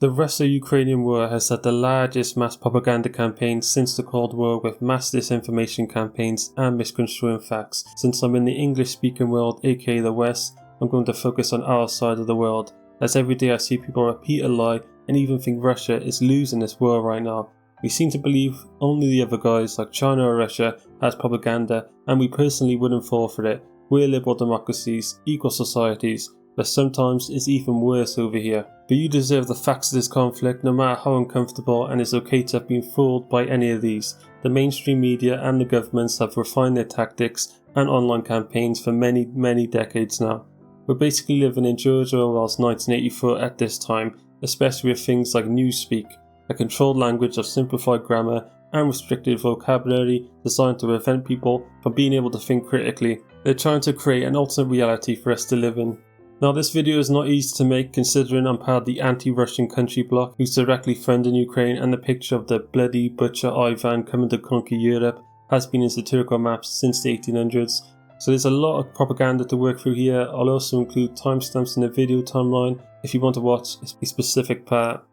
The Russo-Ukrainian war has had the largest mass propaganda campaign since the Cold War, with mass disinformation campaigns and misconstruing facts. Since I'm in the English-speaking world, aka the West, I'm going to focus on our side of the world, as every day I see people repeat a lie and even think Russia is losing this war right now. We seem to believe only the other guys like China or Russia has propaganda, and we personally wouldn't fall for it. We're liberal democracies, equal societies, but sometimes it's even worse over here. But you deserve the facts of this conflict, no matter how uncomfortable, and it's okay to have been fooled by any of these. The mainstream media and the governments have refined their tactics and online campaigns for many decades now. We're basically living in George Orwell's 1984 at this time, especially with things like newspeak, a controlled language of simplified grammar and restricted vocabulary designed to prevent people from being able to think critically. They're trying to create an alternate reality for us to live in. Now, this video is not easy to make, considering I'm part of the anti-Russian country bloc who's directly funding Ukraine, and the picture of the bloody butcher Ivan coming to conquer Europe has been in satirical maps since the 1800s. So there's a lot of propaganda to work through here. I'll also include timestamps in the video timeline if you want to watch a specific part.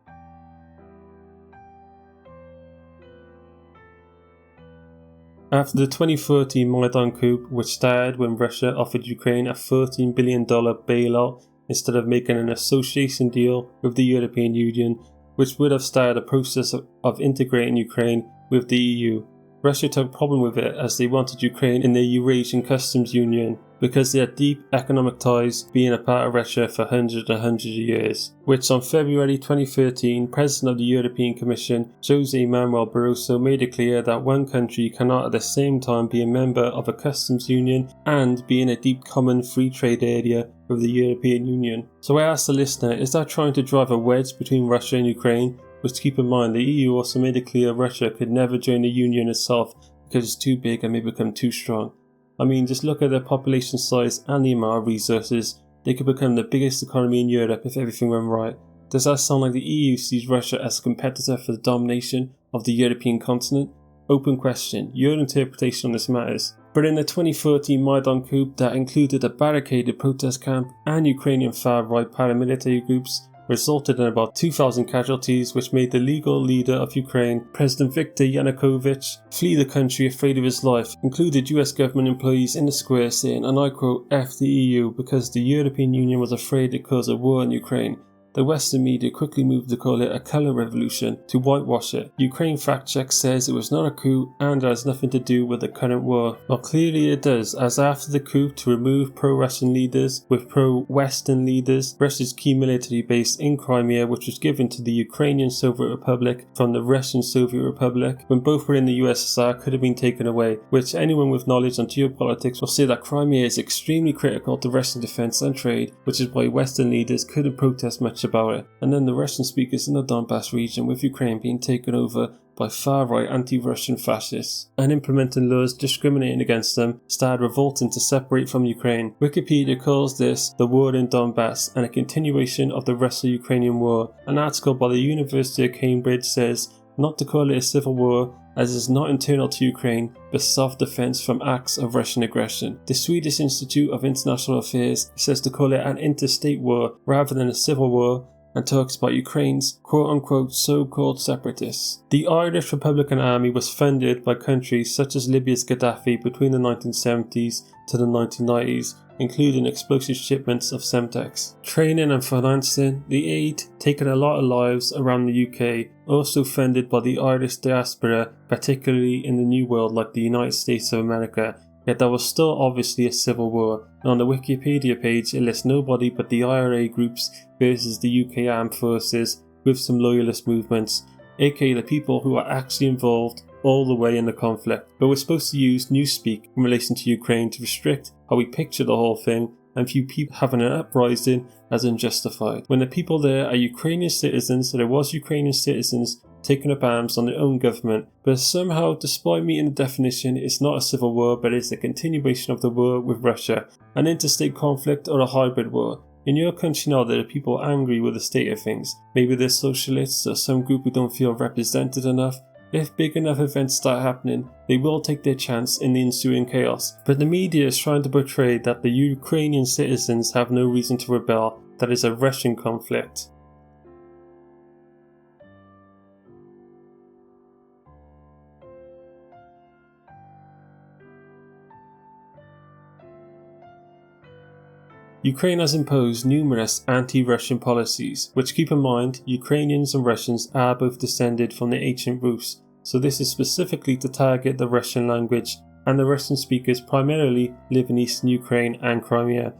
After the 2014 Maidan coup, which started when Russia offered Ukraine a $13 billion bailout instead of making an association deal with the European Union, which would have started a process of integrating Ukraine with the EU, Russia took problem with it, as they wanted Ukraine in their Eurasian Customs Union because they had deep economic ties being a part of Russia for hundreds of years, which on February 2013, President of the European Commission, José Manuel Barroso, made it clear that one country cannot at the same time be a member of a customs union and be in a deep common free trade area with the European Union. So I asked the listener, is that trying to drive a wedge between Russia and Ukraine? Which, keep in mind, the EU also made it clear Russia could never join the Union itself because it's too big and may become too strong. I mean, just look at their population size and the amount of resources. They could become the biggest economy in Europe if everything went right. Does that sound like the EU sees Russia as a competitor for the domination of the European continent? Open question, your interpretation on this matters. But in the 2014 Maidan coup that included a barricaded protest camp and Ukrainian far-right paramilitary groups, resulted in about 2,000 casualties, which made the legal leader of Ukraine, President Viktor Yanukovych, flee the country afraid of his life, included US government employees in the square saying, and I quote, "F the EU," because the European Union was afraid it caused a war in Ukraine. The Western media quickly moved to call it a colour revolution to whitewash it. Ukraine Fact Check says it was not a coup and has nothing to do with the current war. Well, clearly it does, as after the coup to remove pro-Russian leaders with pro-Western leaders, Russia's key military base in Crimea, which was given to the Ukrainian Soviet Republic from the Russian Soviet Republic, when both were in the USSR, could have been taken away, which anyone with knowledge on geopolitics will say that Crimea is extremely critical to Russian defence and trade, which is why Western leaders couldn't protest much about it. And then the Russian speakers in the Donbass region, with Ukraine being taken over by far-right anti-Russian fascists and implementing laws discriminating against them, started revolting to separate from Ukraine. Wikipedia calls this the war in Donbass and a continuation of the Russo-Ukrainian war. An article by the University of Cambridge says not to call it a civil war, as it is not internal to Ukraine, but self-defense from acts of Russian aggression. The Swedish Institute of International Affairs says to call it an interstate war rather than a civil war, and talks about Ukraine's quote-unquote so-called separatists. The Irish Republican Army was funded by countries such as Libya's Gaddafi between the 1970s to the 1990s, including explosive shipments of Semtex. Training and financing, the aid taken a lot of lives around the UK, also funded by the Irish diaspora, particularly in the New World like the United States of America, yet there was still obviously a civil war, and on the Wikipedia page it lists nobody but the IRA groups versus the UK armed forces with some loyalist movements, aka the people who are actually involved all the way in the conflict. But we're supposed to use newspeak in relation to Ukraine to restrict how we picture the whole thing and view people having an uprising as unjustified, when the people there are Ukrainian citizens, so there was Ukrainian citizens taking up arms on their own government. But somehow, despite meeting the definition, it's not a civil war, but it's a continuation of the war with Russia, an interstate conflict or a hybrid war. In your country now, there are people angry with the state of things. Maybe they're socialists or some group who don't feel represented enough. If big enough events start happening, they will take their chance in the ensuing chaos. But the media is trying to portray that the Ukrainian citizens have no reason to rebel, that it's a Russian conflict. Ukraine has imposed numerous anti-Russian policies, which, keep in mind, Ukrainians and Russians are both descended from the ancient Rus, so this is specifically to target the Russian language, and the Russian speakers primarily live in eastern Ukraine and Crimea.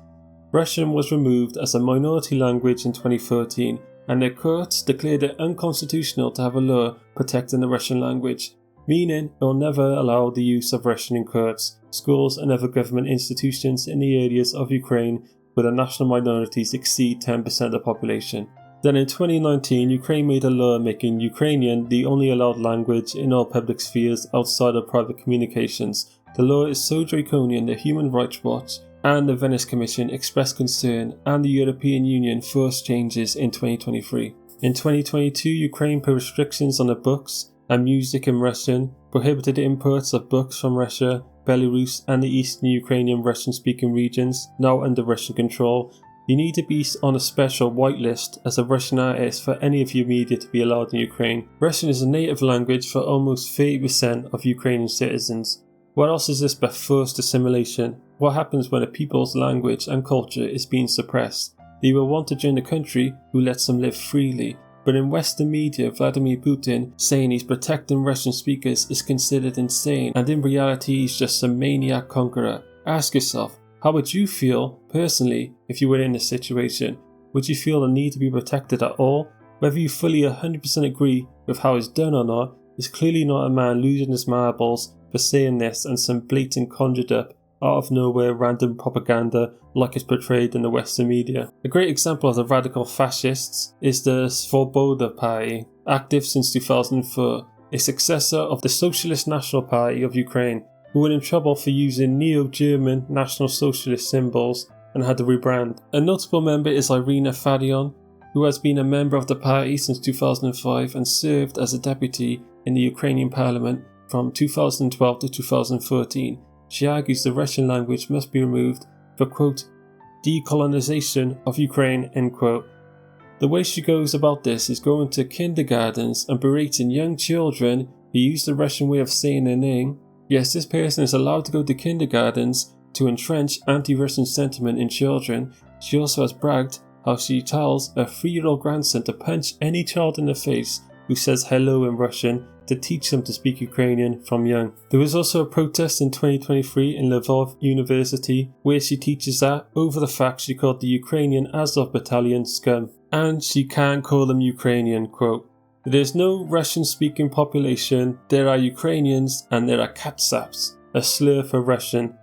Russian was removed as a minority language in 2013, and the courts declared it unconstitutional to have a law protecting the Russian language, meaning it will never allow the use of Russian in courts, schools and other government institutions in the areas of Ukraine where the national minorities exceed 10% of the population. Then in 2019, Ukraine made a law making Ukrainian the only allowed language in all public spheres outside of private communications. The law is so draconian that Human Rights Watch and the Venice Commission expressed concern, and the European Union forced changes in 2023. In 2022, Ukraine put restrictions on the books and music in Russian, prohibited imports of books from Russia, Belarus and the eastern Ukrainian Russian-speaking regions, now under Russian control. You need to be on a special whitelist as a Russian artist for any of your media to be allowed in Ukraine. Russian is a native language for almost 30% of Ukrainian citizens. What else is this but forced assimilation? What happens when a people's language and culture is being suppressed? They will want to join a country who lets them live freely. But in Western media, Vladimir Putin saying he's protecting Russian speakers is considered insane, and in reality he's just some maniac conqueror. Ask yourself, how would you feel, personally, if you were in this situation? Would you feel the need to be protected at all? Whether you fully 100% agree with how it's done or not, is clearly not a man losing his marbles for saying this and some blatant conjured up, out of nowhere random propaganda like it's portrayed in the Western media. A great example of the radical fascists is the Svoboda Party, active since 2004, a successor of the Socialist National Party of Ukraine, who were in trouble for using neo-German National Socialist symbols and had to rebrand. A notable member is Irina Fadion, who has been a member of the party since 2005 and served as a deputy in the Ukrainian parliament from 2012 to 2013. She argues the Russian language must be removed for, quote, decolonization of Ukraine, end quote. The way she goes about this is going to kindergartens and berating young children who use the Russian way of saying their name. Yes, this person is allowed to go to kindergartens to entrench anti-Russian sentiment in children. She also has bragged how she tells her 3-year-old grandson to punch any child in the face who says hello in Russian to teach them to speak Ukrainian from young. There was also a protest in 2023 in Lvov University where she teaches that over the fact she called the Ukrainian Azov battalion scum. And she can't call them Ukrainian, quote. There is no Russian-speaking population, there are Ukrainians and there are Katsaps, a slur for Russian.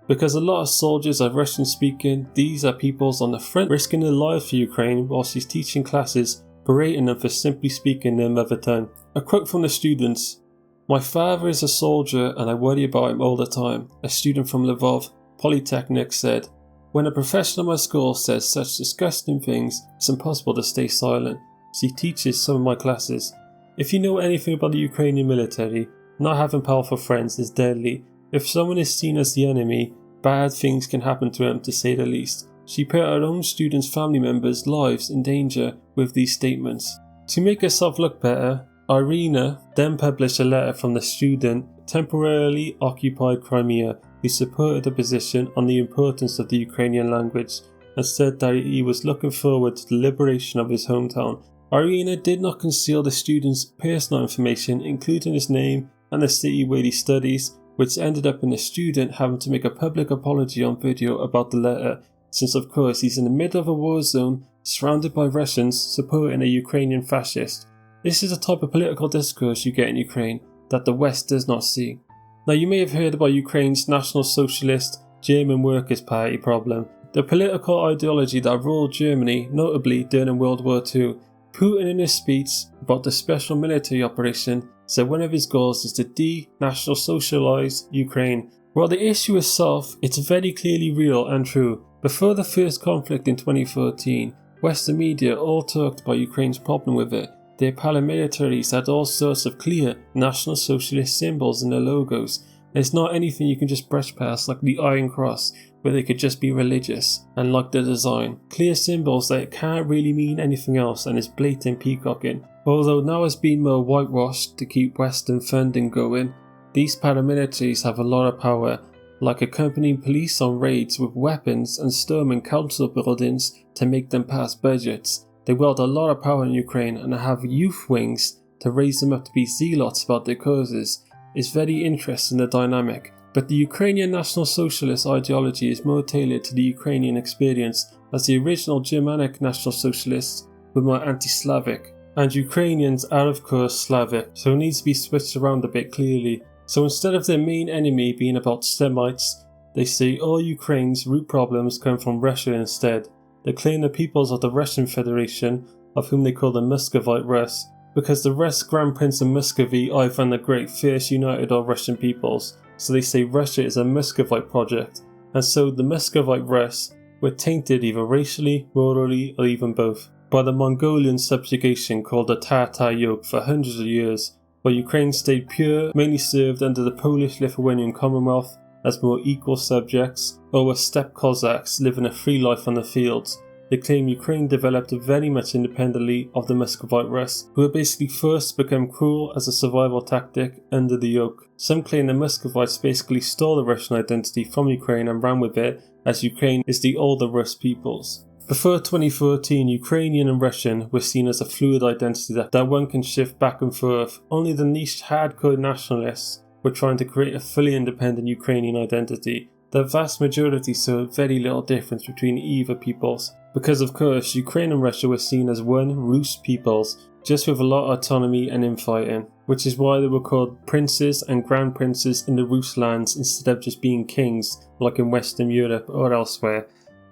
Because a lot of soldiers are Russian-speaking, these are peoples on the front risking their lives for Ukraine while she's teaching classes, berating them for simply speaking their mother tongue. A quote from the students: "My father is a soldier and I worry about him all the time," a student from Lvov Polytechnic said. "When a professor at my school says such disgusting things, it's impossible to stay silent. She teaches some of my classes. If you know anything about the Ukrainian military, not having powerful friends is deadly. If someone is seen as the enemy, bad things can happen to him, to say the least." She put her own students' family members' lives in danger with these statements. To make herself look better, Irina then published a letter from the student temporarily occupied Crimea who supported the position on the importance of the Ukrainian language and said that he was looking forward to the liberation of his hometown. Irina did not conceal the student's personal information, including his name and the city where he studies, which ended up in the student having to make a public apology on video about the letter, since of course he's in the middle of a war zone surrounded by Russians supporting a Ukrainian fascist. This is a type of political discourse you get in Ukraine that the West does not see. Now, you may have heard about Ukraine's National Socialist German Workers' Party problem, the political ideology that ruled Germany, notably during World War II. Putin, in his speech about the special military operation, said one of his goals is to de-national socialize Ukraine. While the issue itself, it's very clearly real and true. Before the first conflict in 2014, Western media all talked about Ukraine's problem with it. Their paramilitaries had all sorts of clear National Socialist symbols in their logos. It's not anything you can just brush past like the Iron Cross, where they could just be religious and like the design. Clear symbols that it can't really mean anything else and is blatant peacocking. Although now it's been more whitewashed to keep Western funding going, these paramilitaries have a lot of power, like accompanying police on raids with weapons and storming council buildings to make them pass budgets. They wield a lot of power in Ukraine and have youth wings to raise them up to be zealots about their causes. It's very interesting, the dynamic. But the Ukrainian National Socialist ideology is more tailored to the Ukrainian experience, as the original Germanic National Socialists were more anti-Slavic, and Ukrainians are of course Slavic, so it needs to be switched around a bit clearly. So instead of their main enemy being about Semites, they say all Ukraine's root problems come from Russia instead. They claim the peoples of the Russian Federation, of whom they call the Muscovite Rus, because the Rus Grand Prince of Muscovy, Ivan the Great, first united all Russian peoples. So they say Russia is a Muscovite project, and so the Muscovite Rus were tainted either racially, morally, or even both, by the Mongolian subjugation called the Tatar yoke for hundreds of years, while Ukraine stayed pure, mainly served under the Polish-Lithuanian Commonwealth as more equal subjects, or were steppe Cossacks living a free life on the fields. They claim Ukraine developed very much independently of the Muscovite Rus, who were basically forced to become cruel as a survival tactic under the yoke. Some claim the Muscovites basically stole the Russian identity from Ukraine and ran with it, as Ukraine is the older Rus peoples. Before 2014, Ukrainian and Russian were seen as a fluid identity that one can shift back and forth. Only the niche hardcore nationalists were trying to create a fully independent Ukrainian identity. The vast majority saw very little difference between either peoples, because of course Ukraine and Russia were seen as one Rus peoples, just with a lot of autonomy and infighting, which is why they were called princes and grand princes in the Rus lands instead of just being kings like in Western Europe or elsewhere.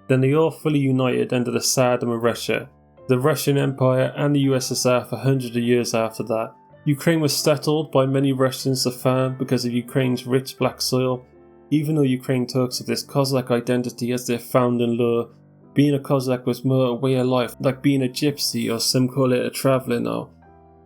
Then they all fully united under the Tsardom of Russia, the Russian Empire and the USSR for hundreds of years after that. Ukraine was settled by many Russians to farm because of Ukraine's rich black soil. Even though Ukraine talks of this Cossack identity as their founding law, being a Cossack was more a way of life, like being a gypsy, or some call it a traveller now.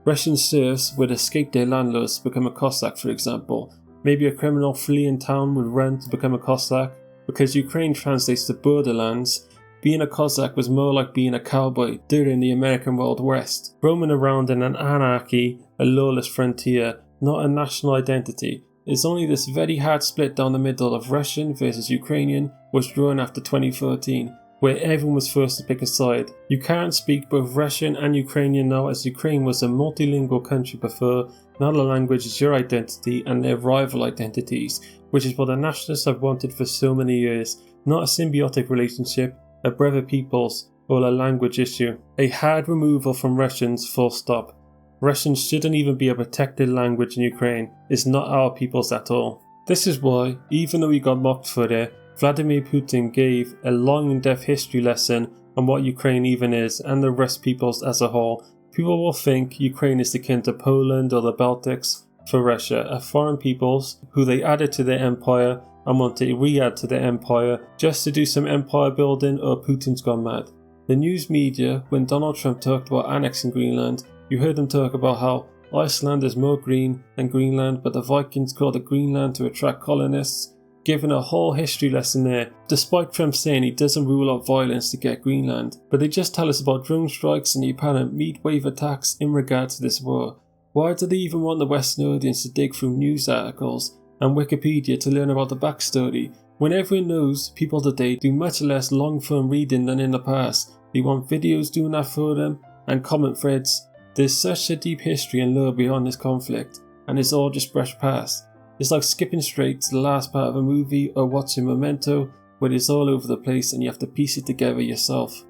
Russian serfs would escape their landlords to become a Cossack, for example. Maybe a criminal fleeing town would run to become a Cossack. Because Ukraine translates to borderlands, being a Cossack was more like being a cowboy during the American Wild West, roaming around in an anarchy, a lawless frontier, not a national identity. It's only this very hard split down the middle of Russian versus Ukrainian was drawn after 2014, where everyone was forced to pick a side. You can't speak both Russian and Ukrainian now, as Ukraine was a multilingual country before. Now the language is your identity and their rival identities, which is what the nationalists have wanted for so many years. Not a symbiotic relationship, a brother peoples, or a language issue. A hard removal from Russians, full stop. Russian shouldn't even be a protected language in Ukraine. It's not our peoples at all. This is why, even though he got mocked for it, Vladimir Putin gave a long in-depth history lesson on what Ukraine even is and the Rus peoples as a whole. People will think Ukraine is akin to Poland or the Baltics for Russia, are foreign peoples who they added to their empire and want to re-add to their empire just to do some empire building, or Putin's gone mad. The news media, when Donald Trump talked about annexing Greenland, you heard them talk about how Iceland is more green than Greenland, but the Vikings called it Greenland to attract colonists, giving a whole history lesson there, despite Trump saying he doesn't rule out violence to get Greenland. But they just tell us about drone strikes and the apparent meat-wave attacks in regard to this war. Why do they even want the Western audience to dig through news articles and Wikipedia to learn about the backstory, when everyone knows people today do much less long-form reading than in the past? They want videos doing that for them, and comment threads. There's such a deep history and lore behind this conflict, and it's all just brushed past. It's like skipping straight to the last part of a movie or watching Memento, where it's all over the place and you have to piece it together yourself.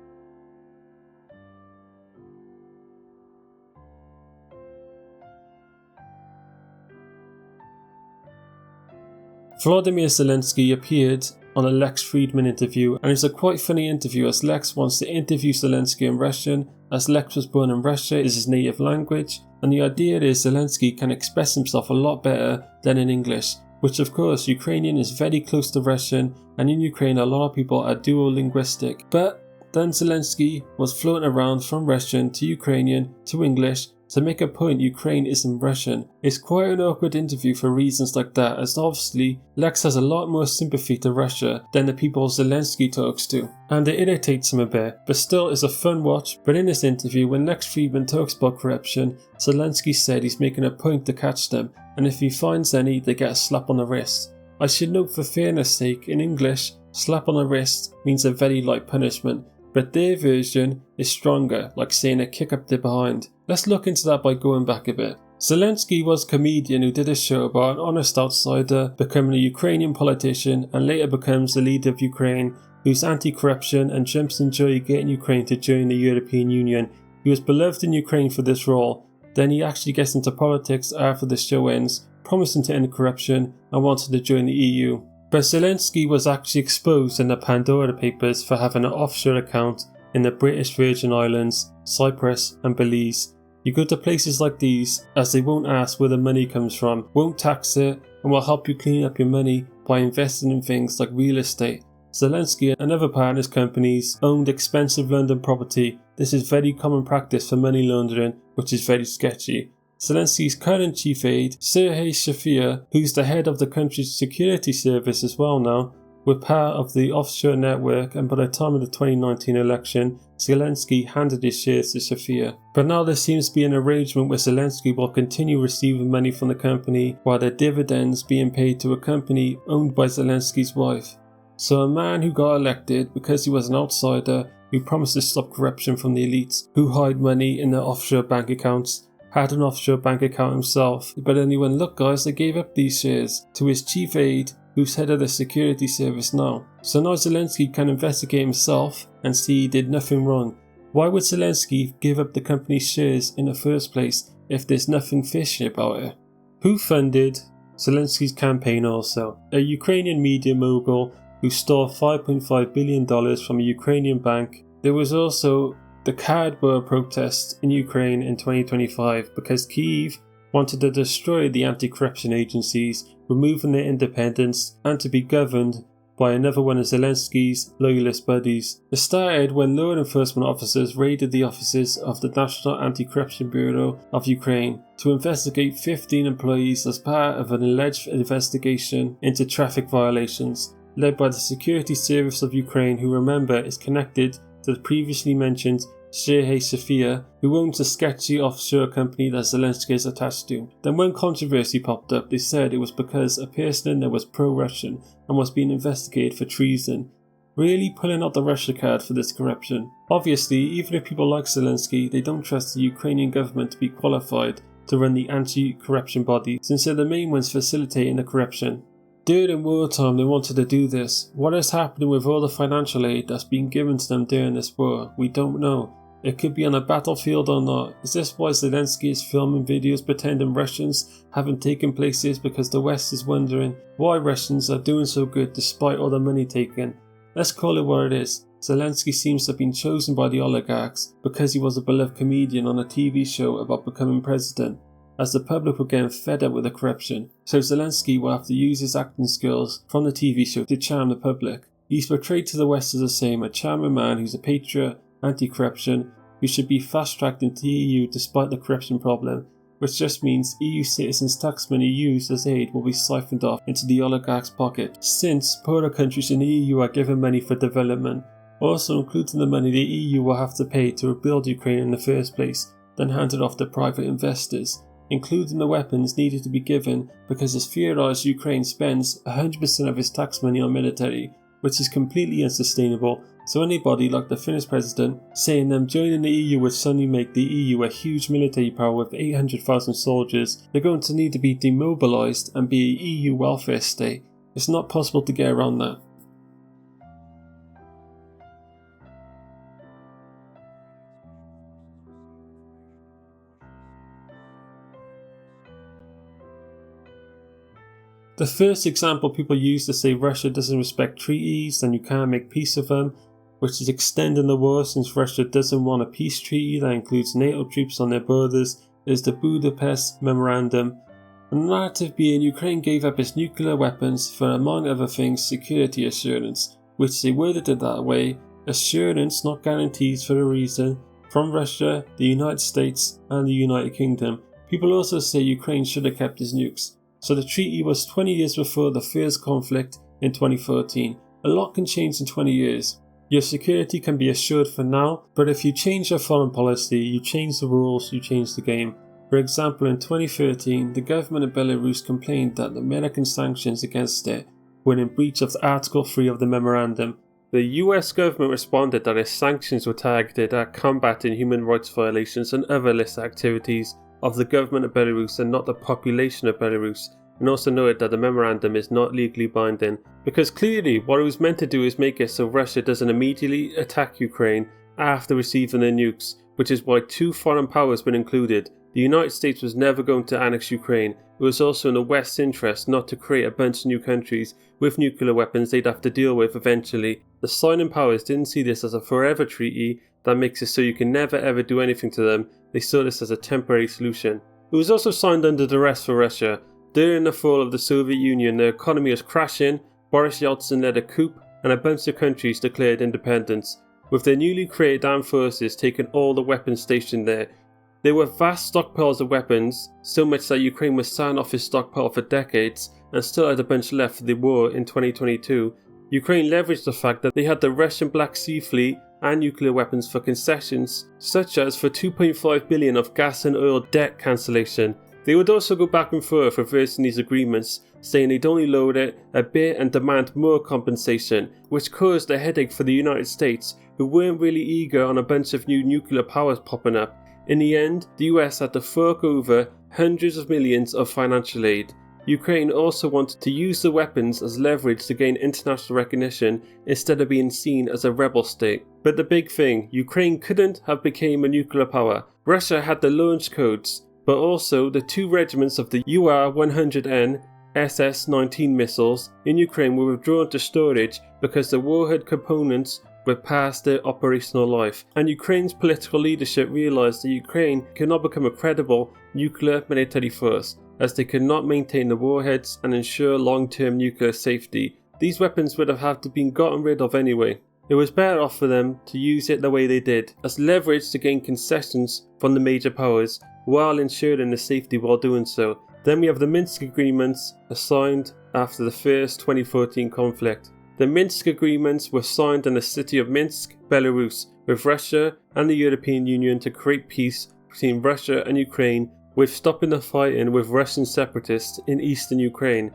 Volodymyr Zelensky appeared on a Lex Friedman interview, and it's a quite funny interview as Lex wants to interview Zelensky in Russian, as Lex was born in Russia, is his native language, and the idea is Zelensky can express himself a lot better than in English, which of course Ukrainian is very close to Russian, and in Ukraine a lot of people are dual-linguistic. But then Zelensky was floating around from Russian to Ukrainian to English to make a point Ukraine isn't Russian. It's quite an awkward interview for reasons like that, as obviously Lex has a lot more sympathy to Russia than the people Zelensky talks to, and it irritates him a bit, but still it's a fun watch. But in this interview, when Lex Friedman talks about corruption, Zelensky said he's making a point to catch them, and if he finds any, they get a slap on the wrist. I should note for fairness sake, in English, slap on the wrist means a very light punishment, but their version is stronger, like saying a kick up the behind. Let's look into that by going back a bit. Zelensky was a comedian who did a show about an honest outsider becoming a Ukrainian politician and later becomes the leader of Ukraine, who's anti-corruption and jumps in joy getting Ukraine to join the European Union. He was beloved in Ukraine for this role. Then he actually gets into politics after the show ends, promising to end corruption and wanted to join the EU. But Zelensky was actually exposed in the Pandora Papers for having an offshore account in the British Virgin Islands, Cyprus and Belize. You go to places like these as they won't ask where the money comes from, won't tax it, and will help you clean up your money by investing in things like real estate. Zelensky and other partners' companies owned expensive London property. This is very common practice for money laundering, which is very sketchy. Zelensky's current chief aide, Sergei Shafir, who's the head of the country's security service as well now, were part of the offshore network, and by the time of the 2019 election, Zelensky handed his shares to Shafir. But now there seems to be an arrangement where Zelensky will continue receiving money from the company while the dividends being paid to a company owned by Zelensky's wife. So a man who got elected because he was an outsider who promised to stop corruption from the elites who hide money in their offshore bank accounts, had an offshore bank account himself, but then he went, look guys, I gave up these shares to his chief aide who's head of the security service now. So now Zelensky can investigate himself and see he did nothing wrong. Why would Zelensky give up the company's shares in the first place if there's nothing fishy about it? Who funded Zelensky's campaign also? A Ukrainian media mogul who stole $5.5 billion from a Ukrainian bank. There was also the cardboard protest in Ukraine in 2025 because Kyiv wanted to destroy the anti-corruption agencies, removing their independence and to be governed by another one of Zelensky's loyalist buddies. It started when law enforcement officers raided the offices of the National Anti-Corruption Bureau of Ukraine to investigate 15 employees as part of an alleged investigation into traffic violations, led by the Security Service of Ukraine, who, remember, is connected to the previously mentioned Sergei Shafir, who owns a sketchy offshore company that Zelensky is attached to. Then when controversy popped up, they said it was because a person in there was pro-Russian and was being investigated for treason, really pulling out the Russia card for this corruption. Obviously, even if people like Zelensky, they don't trust the Ukrainian government to be qualified to run the anti-corruption body, since they're the main ones facilitating the corruption. During wartime they wanted to do this. What is happening with all the financial aid that's been given to them during this war? We don't know. It could be on a battlefield or not. Is this why Zelensky is filming videos pretending Russians haven't taken places because the West is wondering why Russians are doing so good despite all the money taken? Let's call it what it is. Zelensky seems to have been chosen by the oligarchs because he was a beloved comedian on a TV show about becoming president, as the public were getting fed up with the corruption. So Zelensky will have to use his acting skills from the TV show to charm the public. He's portrayed to the West as the same, a charming man who's a patriot, anti-corruption, who should be fast-tracked into the EU despite the corruption problem, which just means EU citizens' tax money used as aid will be siphoned off into the oligarchs' pocket, since poorer countries in the EU are given money for development, also including the money the EU will have to pay to rebuild Ukraine in the first place, then handed off to private investors, including the weapons needed to be given because it's theorized Ukraine spends 100% of its tax money on military, which is completely unsustainable. So anybody like the Finnish president saying them joining the EU would suddenly make the EU a huge military power with 800,000 soldiers, they're going to need to be demobilised and be a EU welfare state. It's not possible to get around that. The first example people use to say Russia doesn't respect treaties and you can't make peace with them, which is extending the war since Russia doesn't want a peace treaty that includes NATO troops on their borders, is the Budapest Memorandum. The narrative being Ukraine gave up its nuclear weapons for, among other things, security assurance, which they worded it that way, assurance not guarantees for a reason, from Russia, the United States and the United Kingdom. People also say Ukraine should have kept its nukes. So the treaty was 20 years before the first conflict in 2014. A lot can change in 20 years. Your security can be assured for now, but if you change your foreign policy, you change the rules, you change the game. For example, in 2013, the government of Belarus complained that the American sanctions against it were in breach of Article 3 of the memorandum. The US government responded that its sanctions were targeted at combating human rights violations and other illicit activities of the government of Belarus and not the population of Belarus, and also noted that the memorandum is not legally binding, because clearly what it was meant to do is make it so Russia doesn't immediately attack Ukraine after receiving the nukes, which is why two foreign powers were included. The United States was never going to annex Ukraine. It was also in the West's interest not to create a bunch of new countries with nuclear weapons they'd have to deal with eventually. The signing powers didn't see this as a forever treaty that makes it so you can never ever do anything to them. They saw this as a temporary solution. It was also signed under duress for Russia. During the fall of the Soviet Union, the economy was crashing, Boris Yeltsin led a coup, and a bunch of countries declared independence, with their newly created armed forces taking all the weapons stationed there. There were vast stockpiles of weapons, so much that Ukraine was selling off its stockpile for decades and still had a bunch left for the war in 2022. Ukraine leveraged the fact that they had the Russian Black Sea Fleet and nuclear weapons for concessions, such as for $2.5 billion of gas and oil debt cancellation. They would also go back and forth reversing these agreements, saying they'd only lower it a bit and demand more compensation, which caused a headache for the United States, who weren't really eager on a bunch of new nuclear powers popping up. In the end, the US had to fork over hundreds of millions of financial aid. Ukraine also wanted to use the weapons as leverage to gain international recognition instead of being seen as a rebel state. But the big thing, Ukraine couldn't have become a nuclear power. Russia had the launch codes, but also the two regiments of the UR-100N SS-19 missiles in Ukraine were withdrawn to storage because the warhead components were past their operational life, and Ukraine's political leadership realised that Ukraine could not become a credible nuclear military force, as they could not maintain the warheads and ensure long-term nuclear safety. These weapons would have had to been gotten rid of anyway. It was better off for them to use it the way they did, as leverage to gain concessions from the major powers, while ensuring the safety while doing so. Then we have the Minsk Agreements signed after the first 2014 conflict. The Minsk Agreements were signed in the city of Minsk, Belarus, with Russia and the European Union to create peace between Russia and Ukraine, with stopping the fighting with Russian separatists in eastern Ukraine.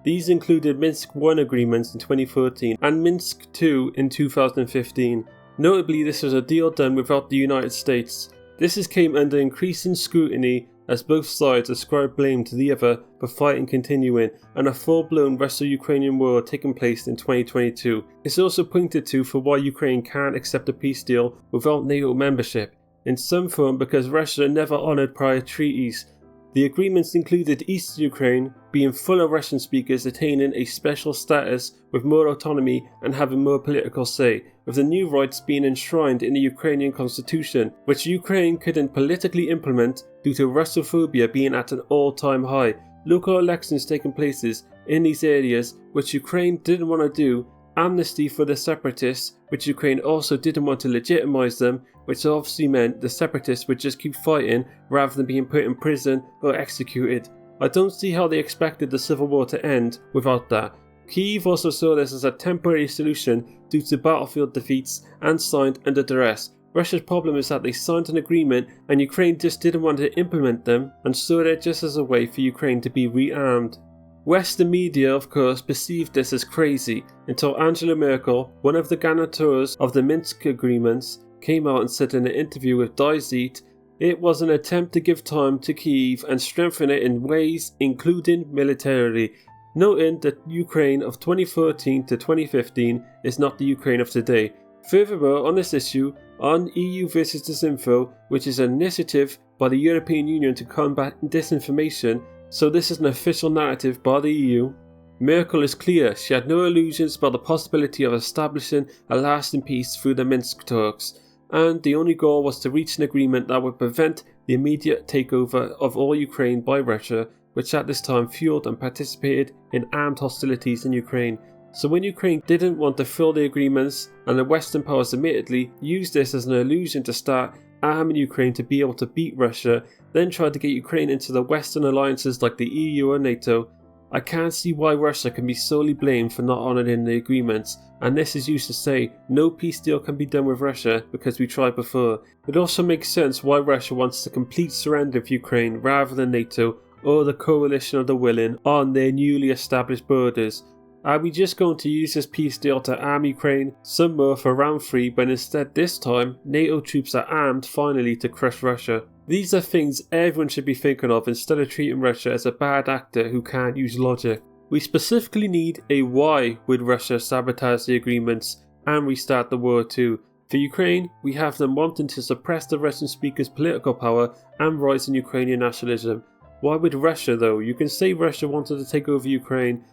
These included Minsk I agreements in 2014 and Minsk II in 2015. Notably, this was a deal done without the United States. This came under increasing scrutiny as both sides ascribed blame to the other for fighting continuing and a full-blown Russo-Ukrainian war taking place in 2022. It's also pointed to for why Ukraine can't accept a peace deal without NATO membership, in some form because Russia never honoured prior treaties. The agreements included Eastern Ukraine being full of Russian speakers attaining a special status with more autonomy and having more political say, with the new rights being enshrined in the Ukrainian constitution, which Ukraine couldn't politically implement due to Russophobia being at an all-time high. Local elections taking places in these areas, which Ukraine didn't want to do, amnesty for the separatists, which Ukraine also didn't want to legitimize them, which obviously meant the separatists would just keep fighting rather than being put in prison or executed. I don't see how they expected the civil war to end without that. Kyiv also saw this as a temporary solution due to battlefield defeats and signed under duress. Russia's problem is that they signed an agreement and Ukraine just didn't want to implement them and saw it just as a way for Ukraine to be rearmed. Western media, of course, perceived this as crazy until Angela Merkel, one of the guarantors of the Minsk agreements, came out and said in an interview with Die Zeit, it was an attempt to give time to Kyiv and strengthen it in ways including militarily, noting that Ukraine of 2014 to 2015 is not the Ukraine of today. Furthermore, on this issue, on EU versus Disinfo, which is an initiative by the European Union to combat disinformation, so this is an official narrative by the EU, Merkel is clear she had no illusions about the possibility of establishing a lasting peace through the Minsk talks, and the only goal was to reach an agreement that would prevent the immediate takeover of all Ukraine by Russia, which at this time fueled and participated in armed hostilities in Ukraine. So when Ukraine didn't want to fill the agreements, and the Western powers admittedly used this as an illusion to start arming Ukraine to be able to beat Russia, then tried to get Ukraine into the Western alliances like the EU or NATO, I can't see why Russia can be solely blamed for not honouring the agreements, and this is used to say no peace deal can be done with Russia because we tried before. It also makes sense why Russia wants the complete surrender of Ukraine rather than NATO or the coalition of the willing on their newly established borders. Are we just going to use this peace deal to arm Ukraine some more for round 3, but instead this time NATO troops are armed finally to crush Russia? These are things everyone should be thinking of instead of treating Russia as a bad actor who can't use logic. We specifically need a why would Russia sabotage the agreements and restart the war too. For Ukraine, we have them wanting to suppress the Russian speaker's political power and rise in Ukrainian nationalism. Why would Russia though? You can say Russia wanted to take over Ukraine.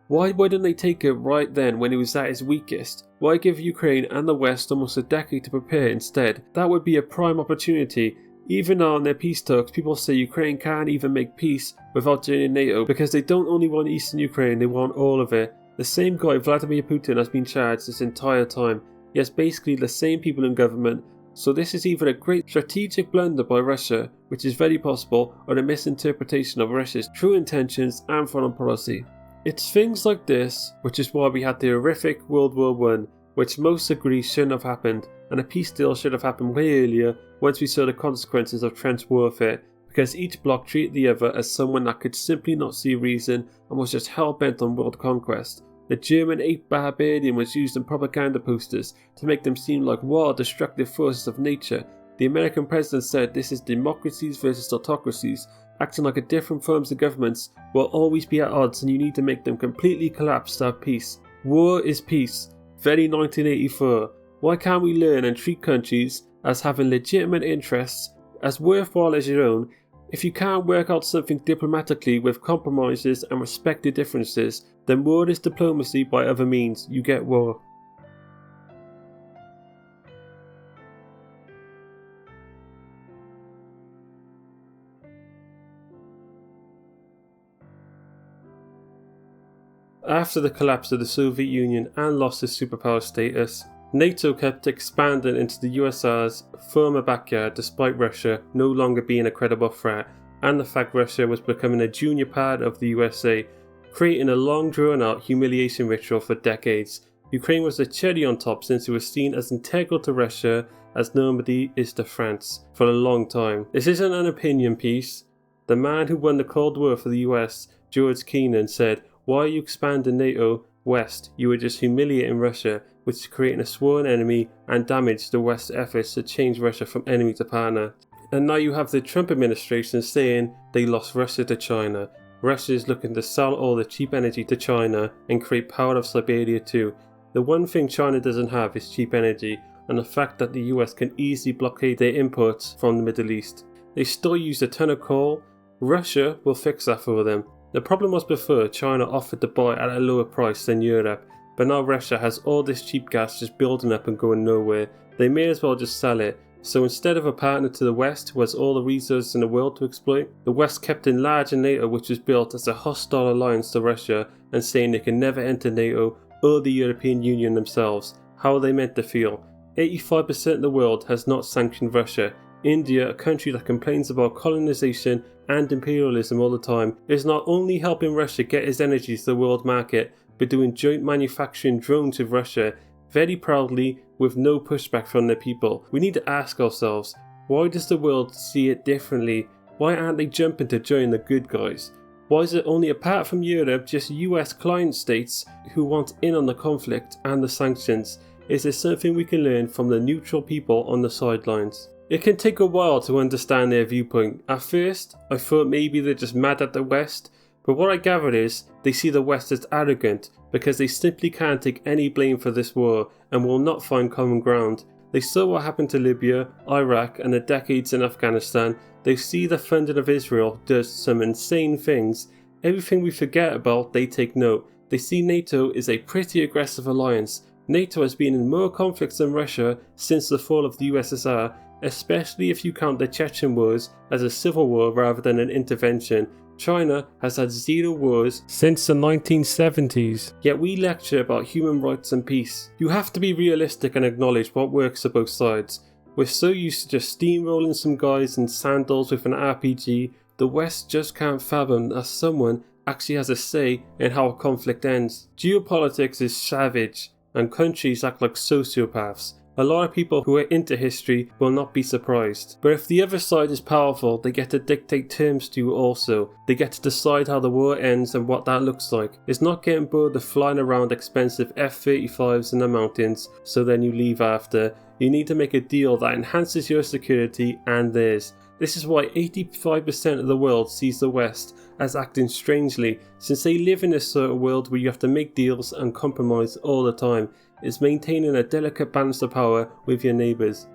Why didn't they take it right then when it was at its weakest? Why give Ukraine and the West almost a decade to prepare instead? That would be a prime opportunity. Even now in their peace talks, people say Ukraine can't even make peace without joining NATO because they don't only want Eastern Ukraine, they want all of it. The same guy, Vladimir Putin, has been charged this entire time. Yes, basically the same people in government. So this is either a great strategic blunder by Russia, which is very possible, or a misinterpretation of Russia's true intentions and foreign policy. It's things like this, which is why we had the horrific World War I, which most agree shouldn't have happened, and a peace deal should have happened way earlier once we saw the consequences of trench warfare, because each bloc treated the other as someone that could simply not see reason and was just hell-bent on world conquest. The German ape barbarian was used in propaganda posters to make them seem like wild, destructive forces of nature. The American president said this is democracies versus autocracies, acting like a different forms of governments will always be at odds and you need to make them completely collapse to have peace. War is peace. Very 1984. Why can't we learn and treat countries as having legitimate interests as worthwhile as your own? If you can't work out something diplomatically with compromises and respect your differences, then war is diplomacy by other means. You get war. After the collapse of the Soviet Union and lost its superpower status, NATO kept expanding into the USSR's former backyard despite Russia no longer being a credible threat and the fact Russia was becoming a junior part of the USA, creating a long drawn out humiliation ritual for decades. Ukraine was the cherry on top since it was seen as integral to Russia as Normandy is to France for a long time. This isn't an opinion piece. The man who won the Cold War for the US, George Kennan, said, "Why are you expanding NATO West? You were just humiliating Russia, which is creating a sworn enemy and damage the West's efforts to change Russia from enemy to partner." And now you have the Trump administration saying they lost Russia to China. Russia is looking to sell all the cheap energy to China and create power of Siberia too. The one thing China doesn't have is cheap energy, and the fact that the US can easily blockade their imports from the Middle East. They still use a ton of coal. Russia will fix that for them. The problem was before China offered to buy at a lower price than Europe, but now Russia has all this cheap gas just building up and going nowhere. They may as well just sell it. So instead of a partner to the West who has all the resources in the world to exploit, the West kept enlarging NATO, which was built as a hostile alliance to Russia, and saying they can never enter NATO or the European Union themselves. How are they meant to feel? 85% of the world has not sanctioned Russia. India, a country that complains about colonization and imperialism all the time, is not only helping Russia get its energy to the world market, but doing joint manufacturing drones with Russia, very proudly, with no pushback from their people. We need to ask ourselves, why does the world see it differently? Why aren't they jumping to join the good guys? Why is it only, apart from Europe, just US client states who want in on the conflict and the sanctions? Is there something we can learn from the neutral people on the sidelines? It can take a while to understand their viewpoint. At first, I thought maybe they're just mad at the West, but what I gathered is they see the West as arrogant because they simply can't take any blame for this war and will not find common ground. They saw what happened to Libya, Iraq and the decades in Afghanistan. They see the funding of Israel does some insane things. Everything we forget about, they take note. They see NATO is a pretty aggressive alliance. NATO has been in more conflicts than Russia since the fall of the USSR, especially if you count the Chechen wars as a civil war rather than an intervention. China has had 0 wars since the 1970s, yet we lecture about human rights and peace. You have to be realistic and acknowledge what works for both sides. We're so used to just steamrolling some guys in sandals with an RPG, the West just can't fathom that someone actually has a say in how a conflict ends. Geopolitics is savage, and countries act like sociopaths. A lot of people who are into history will not be surprised. But if the other side is powerful, they get to dictate terms to you also. They get to decide how the war ends and what that looks like. It's not getting bored of flying around expensive F-35s in the mountains, so then you leave after. You need to make a deal that enhances your security and theirs. This is why 85% of the world sees the West as acting strangely, since they live in this sort of world where you have to make deals and compromise all the time. It's maintaining a delicate balance of power with your neighbours.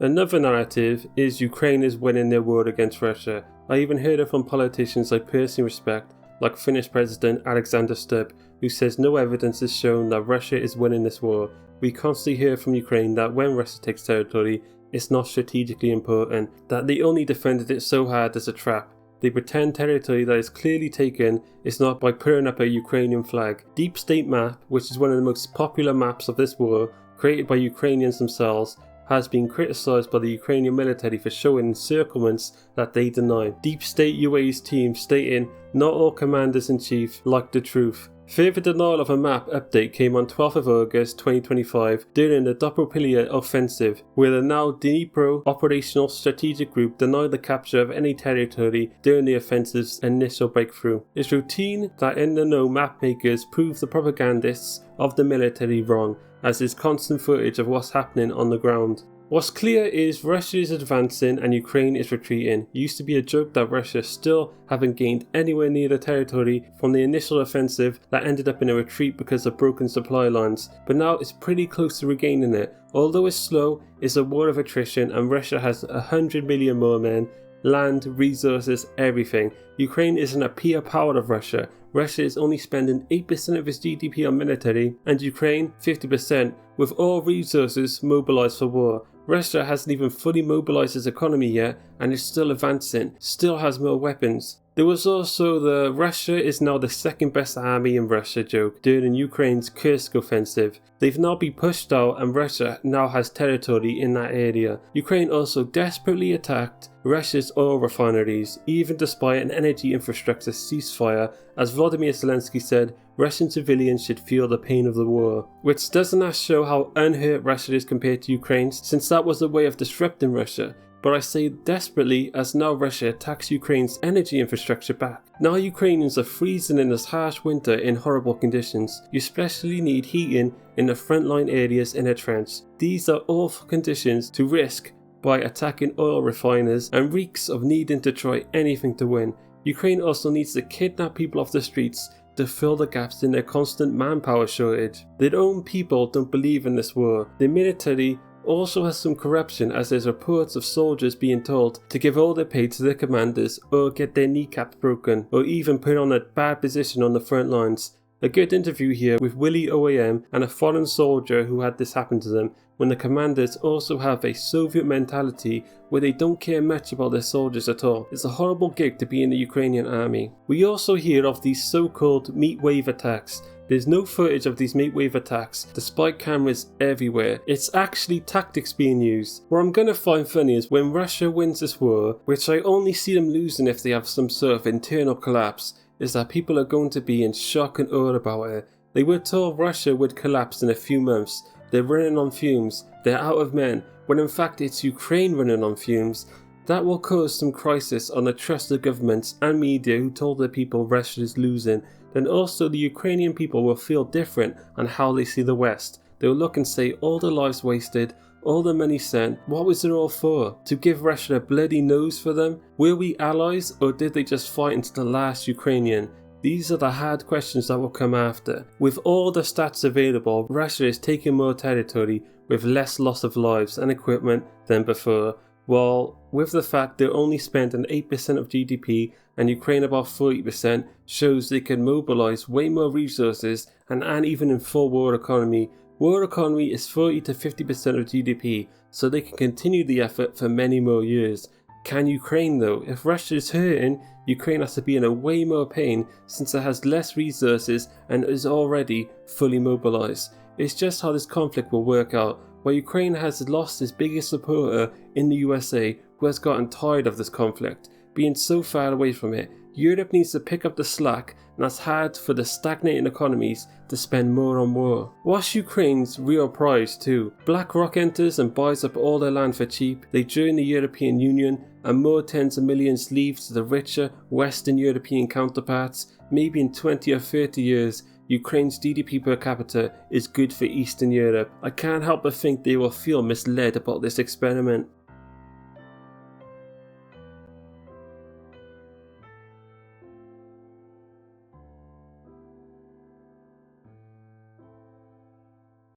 Another narrative is Ukraine is winning their war against Russia. I even heard it from politicians I personally respect, like Finnish President Alexander Stubb, who says no evidence has shown that Russia is winning this war. We constantly hear from Ukraine that when Russia takes territory, it's not strategically important, that they only defended it so hard as a trap. They pretend territory that is clearly taken is not by putting up a Ukrainian flag. Deep State Map, which is one of the most popular maps of this war, created by Ukrainians themselves, has been criticised by the Ukrainian military for showing encirclements that they deny. Deep State UA's team stating, "Not all commanders-in-chief like the truth." Further denial of a map update came on 12th of August 2025 during the Dobropilya offensive, where the now Dnipro Operational Strategic Group denied the capture of any territory during the offensive's initial breakthrough. It's routine that in-the-know map makers prove the propagandists of the military wrong, as is constant footage of what's happening on the ground. What's clear is Russia is advancing and Ukraine is retreating. It used to be a joke that Russia still haven't gained anywhere near the territory from the initial offensive that ended up in a retreat because of broken supply lines, but now it's pretty close to regaining it. Although it's slow, it's a war of attrition and Russia has 100 million more men, land, resources, everything. Ukraine isn't a peer power of Russia. Russia is only spending 8% of its GDP on military and Ukraine 50%, with all resources mobilised for war. Russia hasn't even fully mobilised its economy yet and is still advancing, still has more weapons. There was also the Russia is now the second best army in Russia joke during Ukraine's Kursk offensive. They've now been pushed out and Russia now has territory in that area. Ukraine also desperately attacked Russia's oil refineries, even despite an energy infrastructure ceasefire. As Volodymyr Zelensky said, Russian civilians should feel the pain of the war. Which doesn't that show how unhurt Russia is compared to Ukraine, since that was a way of disrupting Russia. But I say desperately as now Russia attacks Ukraine's energy infrastructure back. Now Ukrainians are freezing in this harsh winter in horrible conditions. You especially need heating in the frontline areas in a trench. These are awful conditions to risk by attacking oil refiners and reeks of needing to try anything to win. Ukraine also needs to kidnap people off the streets to fill the gaps in their constant manpower shortage. Their own people don't believe in this war. The military also has some corruption, as there's reports of soldiers being told to give all their pay to their commanders or get their kneecaps broken or even put on a bad position on the front lines. A good interview here with Willie OAM and a foreign soldier who had this happen to them, when the commanders also have a Soviet mentality where they don't care much about their soldiers at all. It's a horrible gig to be in the Ukrainian army. We also hear of these so-called meat wave attacks. There's no footage of these meat wave attacks, despite cameras everywhere. It's actually tactics being used. What I'm gonna find funny is when Russia wins this war, which I only see them losing if they have some sort of internal collapse, is that people are going to be in shock and awe about it. They were told Russia would collapse in a few months. They're running on fumes, they're out of men, when in fact it's Ukraine running on fumes. That will cause some crisis on the trust of governments and media who told their people Russia is losing. Then also the Ukrainian people will feel different on how they see the West. They will look and say all the lives wasted, all the money sent, what was it all for? To give Russia a bloody nose for them? Were we allies or did they just fight until the last Ukrainian? These are the hard questions that will come after. With all the stats available, Russia is taking more territory with less loss of lives and equipment than before, while with the fact they only spent an 8% of GDP and Ukraine about 40% shows they can mobilise way more resources and aren't even in full war economy. War economy is 40 to 50% of GDP, so they can continue the effort for many more years. Can Ukraine though? If Russia is hurting, Ukraine has to be in a way more pain since it has less resources and is already fully mobilised. It's just how this conflict will work out. while Ukraine has lost its biggest supporter in the USA, who has gotten tired of this conflict, being so far away from it. Europe needs to pick up the slack, and it's hard for the stagnating economies to spend more on war. What's Ukraine's real prize too? BlackRock enters and buys up all their land for cheap. They join the European Union, and more tens of millions leave to the richer Western European counterparts. Maybe in 20 or 30 years, Ukraine's GDP per capita is good for Eastern Europe. I can't help but think they will feel misled about this experiment.